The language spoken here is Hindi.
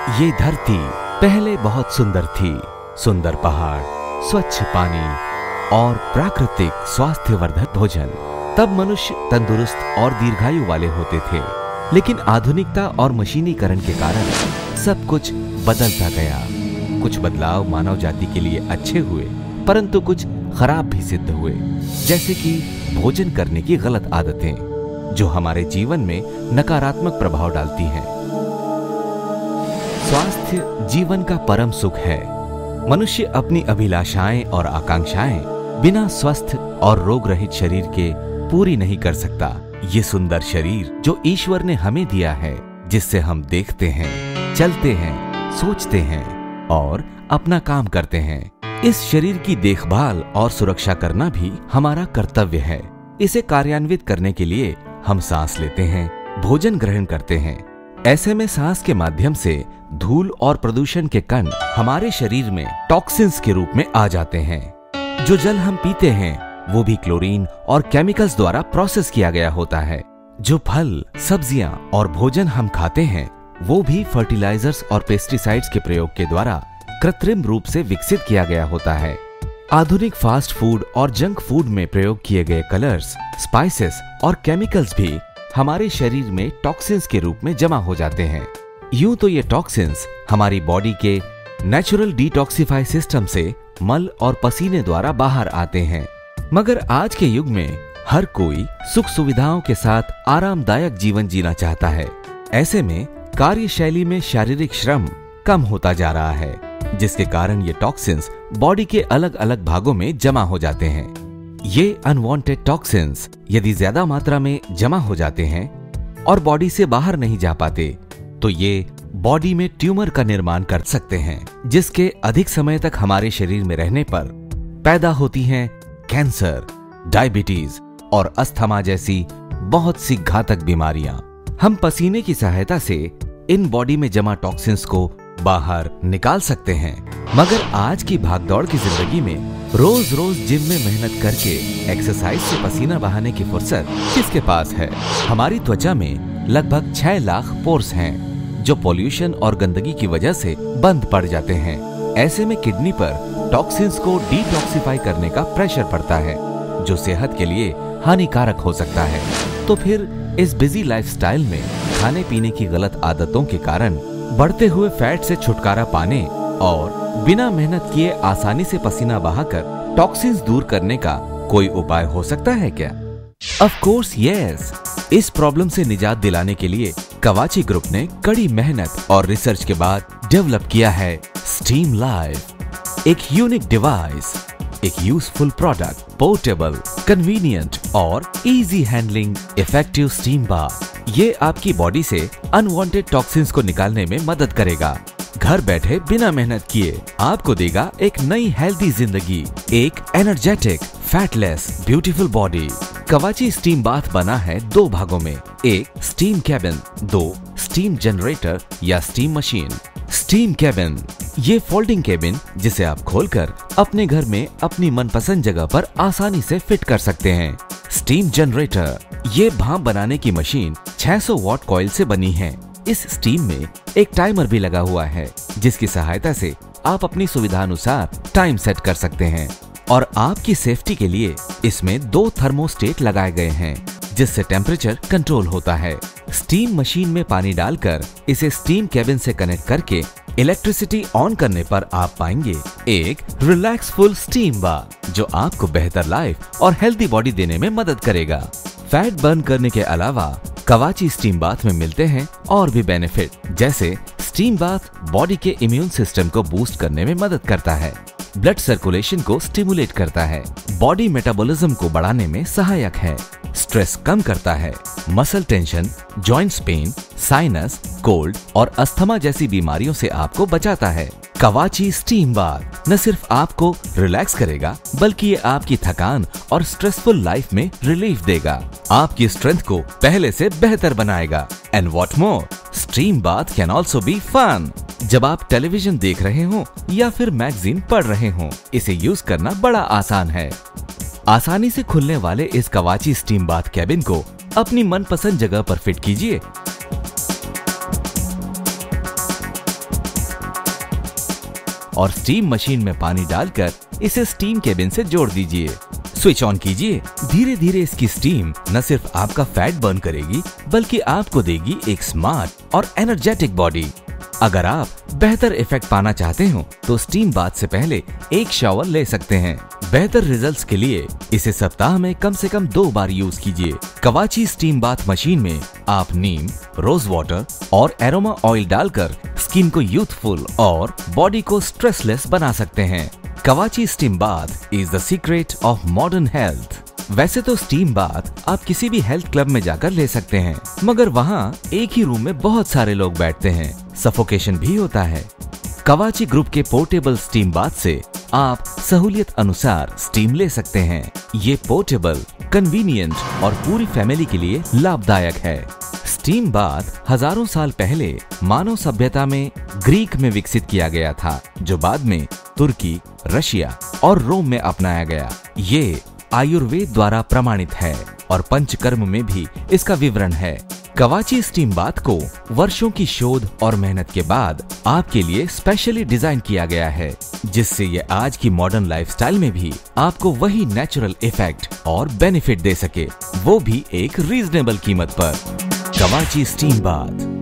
ये धरती पहले बहुत सुंदर थी। सुंदर पहाड़, स्वच्छ पानी और प्राकृतिक स्वास्थ्यवर्धक भोजन। तब मनुष्य तंदुरुस्त और दीर्घायु वाले होते थे। लेकिन आधुनिकता और मशीनीकरण के कारण सब कुछ बदलता गया। कुछ बदलाव मानव जाति के लिए अच्छे हुए, परंतु कुछ खराब भी सिद्ध हुए। जैसे कि भोजन करने की गलत आदतें, जो हमारे जीवन में नकारात्मक प्रभाव डालती हैं। स्वास्थ्य जीवन का परम सुख है। मनुष्य अपनी अभिलाषाएं और आकांक्षाएं बिना स्वस्थ और रोग रहित शरीर के पूरी नहीं कर सकता। ये सुंदर शरीर जो ईश्वर ने हमें दिया है, जिससे हम देखते हैं, चलते हैं, सोचते हैं और अपना काम करते हैं, इस शरीर की देखभाल और सुरक्षा करना भी हमारा कर्तव्य है। इसे कार्यान्वित करने के लिए हम सांस लेते हैं, भोजन ग्रहण करते हैं। ऐसे में सांस के माध्यम से धूल और प्रदूषण के कण हमारे शरीर में टॉक्सिन्स के रूप में आ जाते हैं। जो जल हम पीते हैं वो भी क्लोरीन और केमिकल्स द्वारा प्रोसेस किया गया होता है। जो फल, सब्जियां और भोजन हम खाते हैं वो भी फर्टिलाइजर्स और पेस्टिसाइड्स के प्रयोग के द्वारा कृत्रिम रूप से विकसित किया गया होता है। आधुनिक फास्ट फूड और जंक फूड में प्रयोग किए गए कलर्स, स्पाइसेस और केमिकल्स भी हमारे शरीर में टॉक्सिन्स के रूप में जमा हो जाते हैं। यूं तो ये टॉक्सिन्स हमारी बॉडी के नेचुरल डिटॉक्सिफाई सिस्टम से मल और पसीने द्वारा बाहर आते हैं। मगर आज के युग में हर कोई सुख सुविधाओं के साथ आरामदायक जीवन जीना चाहता है। ऐसे में कार्यशैली में शारीरिक श्रम कम होता जा रहा है, जिसके कारण ये टॉक्सिन्स बॉडी के अलग अलग भागों में जमा हो जाते हैं। ये अनवांटेड टॉक्सिन्स यदि ज्यादा मात्रा में जमा हो जाते हैं और बॉडी से बाहर नहीं जा पाते, तो ये बॉडी में ट्यूमर का निर्माण कर सकते हैं, जिसके अधिक समय तक हमारे शरीर में रहने पर पैदा होती हैं कैंसर, डायबिटीज और अस्थमा जैसी बहुत सी घातक बीमारियां। हम पसीने की सहायता से इन बॉडी में जमा टॉक्सिन्स को बाहर निकाल सकते हैं। मगर आज की भागदौड़ की जिंदगी में रोज रोज जिम में मेहनत करके एक्सरसाइज से पसीना बहाने की फुर्सत किसके पास है? हमारी त्वचा में लगभग 6 लाख पोर्स हैं, जो पोल्यूशन और गंदगी की वजह से बंद पड़ जाते हैं। ऐसे में किडनी पर टॉक्सिन्स को डिटॉक्सिफाई करने का प्रेशर पड़ता है, जो सेहत के लिए हानिकारक हो सकता है। तो फिर इस बिजी लाइफस्टाइल में खाने पीने की गलत आदतों के कारण बढ़ते हुए फैट से छुटकारा पाने और बिना मेहनत किए आसानी से पसीना बहाकर टॉक्सिन्स दूर करने का कोई उपाय हो सकता है क्या? Of course yes. इस प्रॉब्लम से निजात दिलाने के लिए कवाची ग्रुप ने कड़ी मेहनत और रिसर्च के बाद डेवलप किया है स्टीम लाइफ। एक यूनिक डिवाइस, एक यूजफुल प्रोडक्ट, पोर्टेबल, कन्वीनियंट और easy handling effective steam bath. ये आपकी बॉडी से अनवांटेड टॉक्सिन्स को निकालने में मदद करेगा। घर बैठे बिना मेहनत किए आपको देगा एक नई हेल्दी जिंदगी, एक energetic, fatless, beautiful body. Kawachi steam bath बना है 2 भागों में, एक स्टीम कैबिन, 2 स्टीम जनरेटर या स्टीम मशीन। स्टीम कैबिन ये फोल्डिंग कैबिन जिसे आप खोलकर अपने घर में अपनी मनपसंद जगह पर आसानी से फिट कर सकते हैं। स्टीम जनरेटर ये भाप बनाने की मशीन 600 वॉट कॉइल से बनी है। इस स्टीम में एक टाइमर भी लगा हुआ है, जिसकी सहायता से आप अपनी सुविधानुसार टाइम सेट कर सकते हैं। और आपकी सेफ्टी के लिए इसमें 2 थर्मोस्टेट लगाए गए हैं, जिससे टेम्परेचर कंट्रोल होता है। स्टीम मशीन में पानी डालकर इसे स्टीम कैबिन से कनेक्ट करके इलेक्ट्रिसिटी ऑन करने पर आप पाएंगे एक रिलैक्सफुल स्टीम बाथ, जो आपको बेहतर लाइफ और हेल्दी बॉडी देने में मदद करेगा। फैट बर्न करने के अलावा कवाची स्टीम बाथ में मिलते हैं और भी बेनिफिट, जैसे स्टीम बाथ बॉडी के इम्यून सिस्टम को बूस्ट करने में मदद करता है, ब्लड सर्कुलेशन को स्टिमुलेट करता है, बॉडी मेटाबॉलिज्म को बढ़ाने में सहायक है, स्ट्रेस कम करता है, muscle tension, joints pain, sinus, cold और अस्थमा जैसी बीमारियों से आपको बचाता है। कवाची स्टीम बाथ न सिर्फ आपको रिलैक्स करेगा, बल्कि ये आपकी थकान और स्ट्रेसफुल लाइफ में रिलीफ देगा, आपकी स्ट्रेंथ को पहले से बेहतर बनाएगा। And what more, steam bath can also be fun. जब आप टेलीविजन देख रहे हो या फिर मैगजीन पढ़ रहे हो, इसे यूज करना बड़ा आसान है। आसानी से खुलने वाले इस कवाची स्टीम बाथ कैबिन को अपनी मनपसंद जगह पर फिट कीजिए और स्टीम मशीन में पानी डालकर इसे स्टीम केबिन से जोड़ दीजिए। स्विच ऑन कीजिए। धीरे धीरे इसकी स्टीम न सिर्फ आपका फैट बर्न करेगी बल्कि आपको देगी एक स्मार्ट और एनर्जेटिक बॉडी। अगर आप बेहतर इफेक्ट पाना चाहते हो तो स्टीम बाथ से पहले एक शावर ले सकते हैं। बेहतर रिजल्ट्स के लिए इसे सप्ताह में कम से कम 2 बार यूज कीजिए। कवाची स्टीम बाथ मशीन में आप नीम, रोज वाटर और एरोमा ऑयल डालकर स्किन को यूथफुल और बॉडी को स्ट्रेसलेस बना सकते हैं। Kawachi steam bath is the secret of modern health. वैसे तो स्टीम बाथ आप किसी भी हेल्थ क्लब में जाकर ले सकते हैं, मगर वहाँ एक ही रूम में बहुत सारे लोग बैठते हैं, सफोकेशन भी होता है। कवाची ग्रुप के पोर्टेबल स्टीम बाथ से आप सहूलियत अनुसार स्टीम ले सकते हैं। ये पोर्टेबल, कन्वीनियंट और पूरी फैमिली के लिए लाभदायक है। स्टीम बाथ हजारों साल पहले मानव सभ्यता में ग्रीक में विकसित किया गया था, जो बाद में तुर्की, रशिया और रोम में अपनाया गया। ये आयुर्वेद द्वारा प्रमाणित है और पंचकर्म में भी इसका विवरण है। कवाची स्टीम बाथ को वर्षों की शोध और मेहनत के बाद आपके लिए स्पेशली डिजाइन किया गया है, जिससे ये आज की मॉडर्न लाइफस्टाइल में भी आपको वही नेचुरल इफेक्ट और बेनिफिट दे सके, वो भी एक रीजनेबल कीमत पर। कवाची स्टीम बाथ।